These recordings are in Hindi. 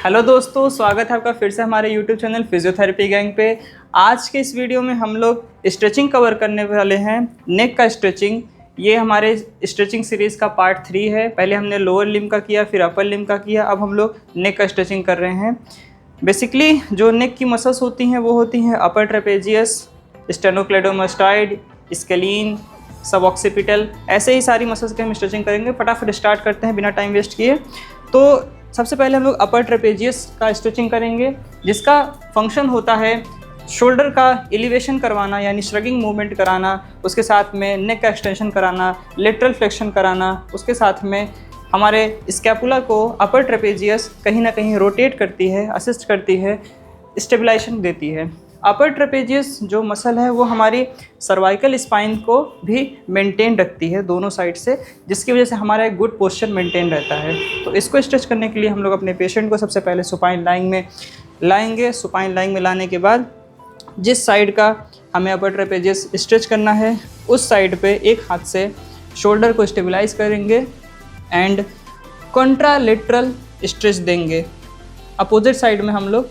हेलो दोस्तों, स्वागत है आपका फिर से हमारे यूट्यूब चैनल फिजियोथेरेपी गैंग पे। आज के इस वीडियो में हम लोग स्ट्रेचिंग कवर करने वाले हैं, नेक का स्ट्रेचिंग। ये हमारे स्ट्रेचिंग सीरीज़ का पार्ट 3 है। पहले हमने लोअर लिम्ब का किया, फिर अपर लिम्ब का किया, अब हम लोग नेक का स्ट्रेचिंग कर रहे हैं। बेसिकली जो नेक की मसल्स होती हैं वो होती हैं अपर ट्रेपेजियस, स्टेनोक्लेडोमास्टाइड, स्केलीन, सब ऑक्सीपिटल, ऐसे ही सारी मसल्स की हम स्ट्रेचिंग करेंगे। फटाफट स्टार्ट करते हैं बिना टाइम वेस्ट किए। तो सबसे पहले हम लोग अपर ट्रेपेजियस का स्ट्रेचिंग करेंगे, जिसका फंक्शन होता है शोल्डर का एलिवेशन करवाना, यानी श्रगिंग मूवमेंट कराना, उसके साथ में नेक का एक्सटेंशन कराना, लेटरल फ्लेक्शन कराना, उसके साथ में हमारे स्कैपुला को अपर ट्रेपेजियस कहीं ना कहीं रोटेट करती है, असिस्ट करती है, स्टेबलाइजेशन देती है। अपर ट्रेपेजियस जो मसल है वो हमारी सर्वाइकल स्पाइन को भी मेंटेन रखती है दोनों साइड से, जिसकी वजह से हमारा एक गुड पोस्चर मेंटेन रहता है। तो इसको स्ट्रेच करने के लिए हम लोग अपने पेशेंट को सबसे पहले सुपाइन लाइंग में लाएंगे। सुपाइन लाइंग में लाने के बाद जिस साइड का हमें अपर ट्रेपेजियस स्ट्रेच करना है उस साइड पे एक हाथ से शोल्डर को स्टेबलाइज करेंगे एंड कॉन्ट्रालेटरल स्ट्रेच देंगे। अपोजिट साइड में हम लोग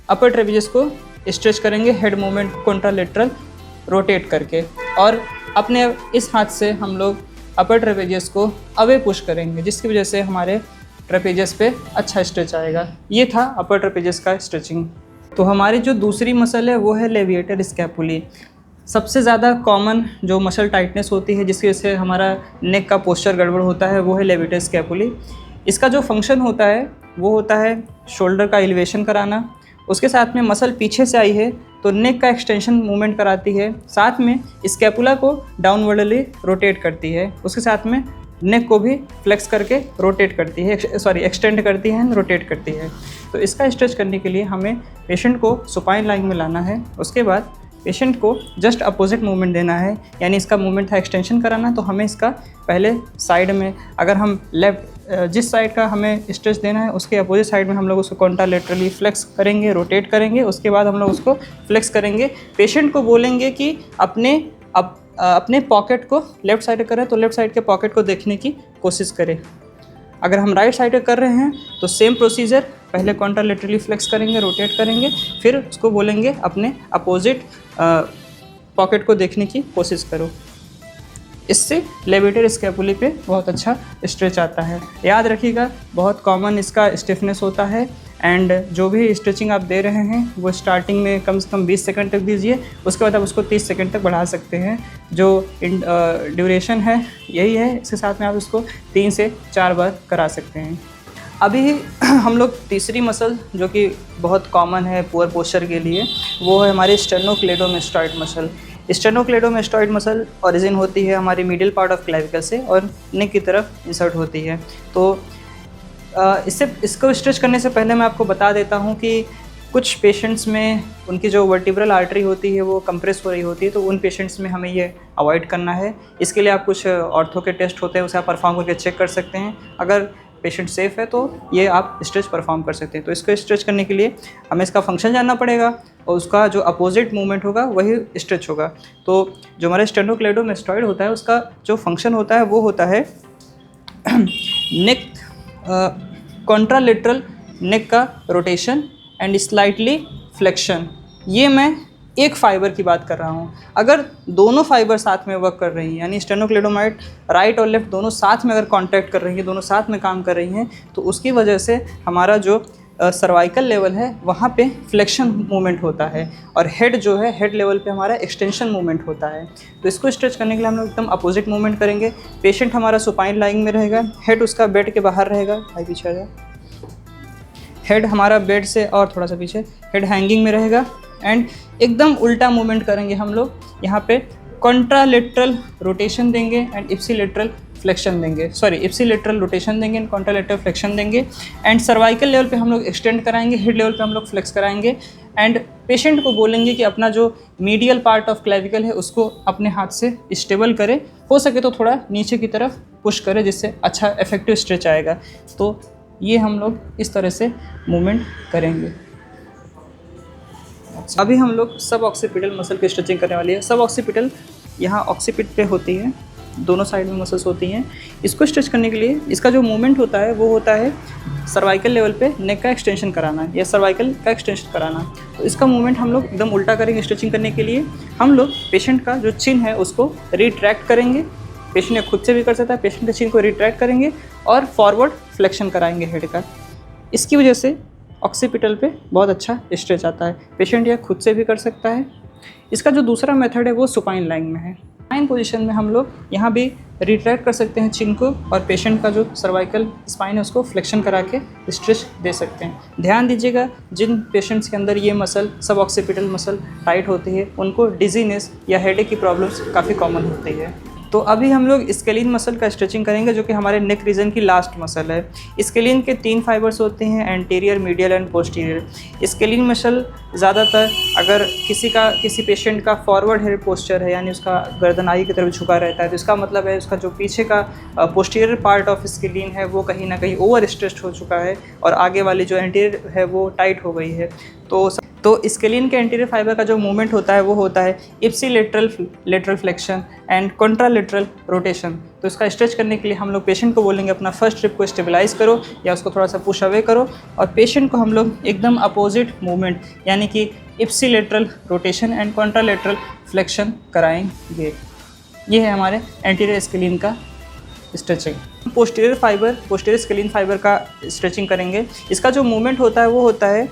अपर ट्रेपेजियस को स्ट्रेच करेंगे, हेड मूवमेंट कॉन्ट्रालेटरल रोटेट करके, और अपने इस हाथ से हम लोग अपर ट्रेपेजियस को अवे पुश करेंगे, जिसकी वजह से हमारे ट्रेपेजियस पे अच्छा स्ट्रेच आएगा। ये था अपर ट्रेपेजियस का स्ट्रेचिंग। तो हमारी जो दूसरी मसल है वो है लेविएटर स्कैपुली। सबसे ज़्यादा कॉमन जो मसल टाइटनेस होती है जिसकी वजह से हमारा नेक का पोस्चर गड़बड़ होता है वो है लेविएटर स्कैपुली। इसका जो फंक्शन होता है वो होता है शोल्डर का एलिवेशन कराना, उसके साथ में मसल पीछे से आई है तो नेक का एक्सटेंशन मूवमेंट कराती है, साथ में स्कैपुला को डाउनवर्डली रोटेट करती है, उसके साथ में नेक को भी फ्लेक्स करके रोटेट करती है, एक्सटेंड करती है, रोटेट करती है। तो इसका स्ट्रेच करने के लिए हमें पेशेंट को सुपाइन लाइन में लाना है। उसके बाद पेशेंट को जस्ट अपोजिट मूवमेंट देना है, यानी इसका मूवमेंट था एक्सटेंशन कराना, तो हमें इसका पहले साइड में, अगर हम जिस साइड का हमें स्ट्रेच देना है उसके अपोजिट साइड में हम लोग उसको कॉन्ट्रालेटरली फ्लेक्स करेंगे, रोटेट करेंगे। उसके बाद हम लोग उसको फ्लेक्स करेंगे। पेशेंट को बोलेंगे कि अपने पॉकेट को लेफ़्ट साइड करें तो लेफ़्ट साइड के पॉकेट को देखने की कोशिश करें। अगर हम राइट साइड कर रहे हैं तो सेम प्रोसीजर, पहले कॉन्ट्रालेटरली फ्लेक्स करेंगे, रोटेट करेंगे, फिर उसको बोलेंगे अपने अपोजिट पॉकेट को देखने की कोशिश करो। इससे लेविएटर स्कैपुली पे बहुत अच्छा स्ट्रेच आता है। याद रखिएगा, बहुत कॉमन इसका स्टिफनेस होता है, एंड जो भी स्ट्रेचिंग आप दे रहे हैं वो स्टार्टिंग में कम से कम 20 सेकंड तक दीजिए, उसके बाद आप उसको 30 सेकंड तक बढ़ा सकते हैं। जो ड्यूरेशन है यही है, इसके साथ में आप उसको 3 से 4 बार करा सकते हैं। अभी हम लोग तीसरी मसल जो कि बहुत कॉमन है पुअर पोस्चर के लिए, वो है हमारी स्टेनोक्लेडोमास्टाइड मसल। स्टेनोक्लेडोमास्टाइड मसल ओरिजिन होती है हमारी मिडिल पार्ट ऑफ क्लेविकल से और नेक की तरफ इंसर्ट होती है। तो इसको स्ट्रेच करने से पहले मैं आपको बता देता हूँ कि कुछ पेशेंट्स में उनकी जो वर्टिब्रल आर्टरी होती है वो कंप्रेस हो रही होती है, तो उन पेशेंट्स में हमें ये अवॉइड करना है। इसके लिए आप कुछ ऑर्थो के टेस्ट होते हैं, उसे आप परफॉर्म करके चेक कर सकते हैं। अगर पेशेंट सेफ़ है तो ये आप स्ट्रेच परफॉर्म कर सकते हैं। तो इसको स्ट्रेच करने के लिए हमें इसका फंक्शन जानना पड़ेगा और उसका जो अपोजिट मूवमेंट होगा वही स्ट्रेच होगा। तो जो हमारा स्टेनोक्लेडोमास्टाइड होता है उसका जो फंक्शन होता है वो होता है नेक कॉन्ट्रालेटरल नेक का रोटेशन एंड स्लाइटली फ्लेक्शन। ये मैं एक फाइबर की बात कर रहा हूँ। अगर दोनों फाइबर साथ में वर्क कर रही हैं, यानी स्टेनोक्लेडोमाइड राइट और लेफ्ट दोनों साथ में अगर कांटेक्ट कर रही हैं, दोनों साथ में काम कर रही हैं, तो उसकी वजह से हमारा जो सर्वाइकल लेवल है वहाँ पे फ्लेक्शन मूवमेंट होता है, और हेड जो है हेड लेवल पे हमारा एक्सटेंशन मूवमेंट होता है। तो इसको स्ट्रेच करने के लिए हम लोग एकदम अपोजिट मूवमेंट करेंगे। पेशेंट हमारा सुपाइन लाइंग में रहेगा, हेड उसका बेड के बाहर रहेगा, भाई पीछे आ जाए, हेड हमारा बेड से और थोड़ा सा पीछे, हेड हैंगिंग में रहेगा, एंड एकदम उल्टा मूवमेंट करेंगे हम लोग। यहाँ पे कॉन्ट्रालेटरल रोटेशन देंगे एंड इप्सिलेटरल फ्लेक्शन देंगे, इप्सिलेटरल रोटेशन देंगे एंड कॉन्ट्रालेटरल फ्लेक्शन देंगे। एंड सर्वाइकल लेवल पे हम लोग एक्सटेंड कराएंगे, हेड लेवल पे हम लोग फ्लेक्स कराएंगे, एंड पेशेंट को बोलेंगे कि अपना जो मीडियल पार्ट ऑफ क्लेविकल है उसको अपने हाथ से स्टेबल करे, हो सके तो थोड़ा नीचे की तरफ पुश करे, जिससे अच्छा इफेक्टिव स्ट्रेच आएगा। तो ये हम लोग इस तरह से मूवमेंट करेंगे। अभी हम लोग सब ऑक्सीपिटल मसल की स्ट्रेचिंग करने वाली है। सब ऑक्सीपिटल यहाँ ऑक्सीपिट पे होती है, दोनों साइड में मसल्स होती हैं। इसको स्ट्रेच करने के लिए इसका जो मूवमेंट होता है वो होता है सर्वाइकल लेवल पे नेक का एक्सटेंशन कराना है या सर्वाइकल का एक्सटेंशन कराना है। तो इसका मूवमेंट हम लोग एकदम उल्टा करेंगे। स्ट्रेचिंग करने के लिए हम लोग पेशेंट का जो चिन है उसको रिट्रैक्ट करेंगे। पेशेंट ने खुद से भी कर सकता है। पेशेंट के चिन को रिट्रैक्ट करेंगे और फॉरवर्ड फ्लेक्शन कराएंगे हेड का। इसकी वजह से ऑक्सीपिटल पे बहुत अच्छा स्ट्रेच आता है। पेशेंट यह खुद से भी कर सकता है। इसका जो दूसरा मेथड है वो सुपाइन लाइंग में है। सुपाइन पोजीशन में हम लोग यहाँ भी रिट्रैक्ट कर सकते हैं चिन को और पेशेंट का जो सर्वाइकल स्पाइन है उसको फ्लेक्शन करा के स्ट्रेच दे सकते हैं। ध्यान दीजिएगा, जिन पेशेंट्स के अंदर ये मसल सब ऑक्सीपिटल मसल टाइट होती है उनको डिजीनेस या हेडेक की प्रॉब्लम्स काफ़ी कॉमन होती है। तो अभी हम लोग स्केलिन मसल का स्ट्रेचिंग करेंगे जो कि हमारे नेक रीजन की लास्ट मसल है। स्केलिन के 3 फाइबर्स होते हैं, anterior, medial and posterior. Scalene muscle ज़्यादातर अगर किसी पेशेंट का फॉरवर्ड हेड पोस्चर है यानी उसका गर्दन आगे की तरफ झुका रहता है तो इसका मतलब है उसका जो पीछे का पोस्टीरियर पार्ट ऑफ स्केलिन है वो कहीं ना कहीं ओवर स्ट्रेच्ड हो चुका है और आगे वाली जो एंटीरियर है वो टाइट हो गई है। तो स्केलिन के एंटीरियर फाइबर का जो मूवमेंट होता है वो होता है ipsilateral flexion and contralateral rotation. तो इसका स्ट्रेच करने के लिए हम लोग पेशेंट को बोलेंगे अपना फर्स्ट रिब को स्टेबलाइज करो या उसको थोड़ा सा पुश अवे करो और पेशेंट को हम लोग एकदम अपोजिट मूवमेंट यानी कि ipsilateral rotation and contralateral flexion कराएंगे। ये है हमारे एंटीरियर स्केलिन का स्ट्रेचिंग। पोस्टीरियर स्केलिन फाइबर का स्ट्रेचिंग करेंगे। इसका जो मूवमेंट होता है वो होता है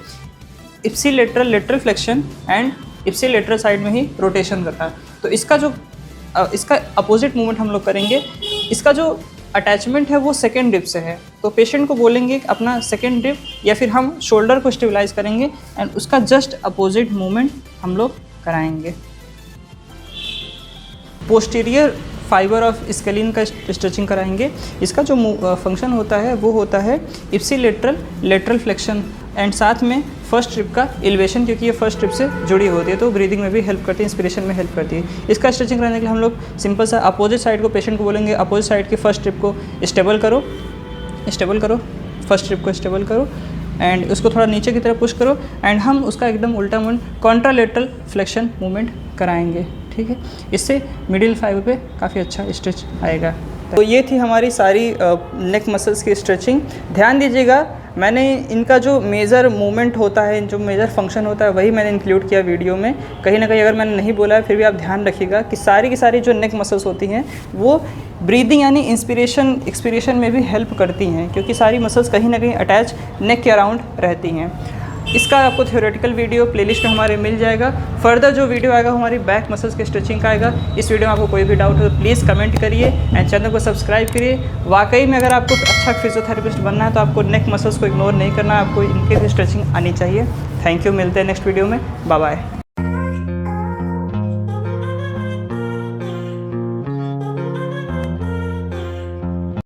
ipsilateral lateral flexion and ipsilateral side में ही रोटेशन रहता है। तो इसका अपोजिट मूवमेंट हम लोग करेंगे। इसका जो अटैचमेंट है वो सेकेंड रिब से है। तो पेशेंट को बोलेंगे अपना सेकेंड रिब या फिर हम शोल्डर को स्टेबलाइज करेंगे एंड उसका जस्ट अपोजिट मूवमेंट हम लोग कराएंगे। पोस्टीरियर फाइबर ऑफ स्केलिन का स्ट्रेचिंग कराएंगे। इसका जो फंक्शन होता है वो होता है इप्सिलेटरल लेटरल फ्लेक्शन एंड साथ में फर्स्ट ट्रिप का एलिवेशन, क्योंकि ये फर्स्ट ट्रिप से जुड़ी होती है तो ब्रीदिंग में भी हेल्प करती है, इंस्पिरेशन में हेल्प करती है। इसका स्ट्रेचिंग कराने के लिए हम लोग सिंपल सा अपोजिट साइड को पेशेंट को बोलेंगे अपोजिट साइड की फर्स्ट ट्रिप को स्टेबल करो, फर्स्ट ट्रिप को स्टेबल करो एंड उसको थोड़ा नीचे की तरफ पुश करो एंड हम उसका एकदम उल्टा मूवमेंट कॉन्ट्रालेटरल फ्लेक्शन मूवमेंट कराएंगे। ठीक है, इससे मिडिल फाइबर पे काफ़ी अच्छा स्ट्रेच आएगा। तो ये थी हमारी सारी नेक मसल्स की स्ट्रेचिंग। ध्यान दीजिएगा, मैंने इनका जो मेजर मूवमेंट होता है, जो मेजर फंक्शन होता है वही मैंने इंक्लूड किया वीडियो में। कहीं ना कहीं अगर मैंने नहीं बोला है फिर भी आप ध्यान रखिएगा कि सारी की सारी जो नेक मसल्स होती हैं वो ब्रीदिंग यानी इंस्पिरेशन एक्सपिरेशन में भी हेल्प करती हैं, क्योंकि सारी मसल्स कहीं ना कहीं अटैच नेक के अराउंड रहती हैं। इसका आपको थ्योरेटिकल वीडियो प्लेलिस्ट में हमारे मिल जाएगा। फर्दर जो वीडियो आएगा हमारी बैक मसल्स के स्ट्रेचिंग का आएगा। इस वीडियो में आपको कोई भी डाउट हो तो प्लीज़ कमेंट करिए एंड चैनल को सब्सक्राइब करिए। वाकई में अगर आपको अच्छा फिजियोथेरेपिस्ट बनना है तो आपको नेक मसल्स को इग्नोर नहीं करना है, आपको इनके भी स्ट्रेचिंग आनी चाहिए। थैंक यू, मिलते हैं नेक्स्ट वीडियो में। Bye bye.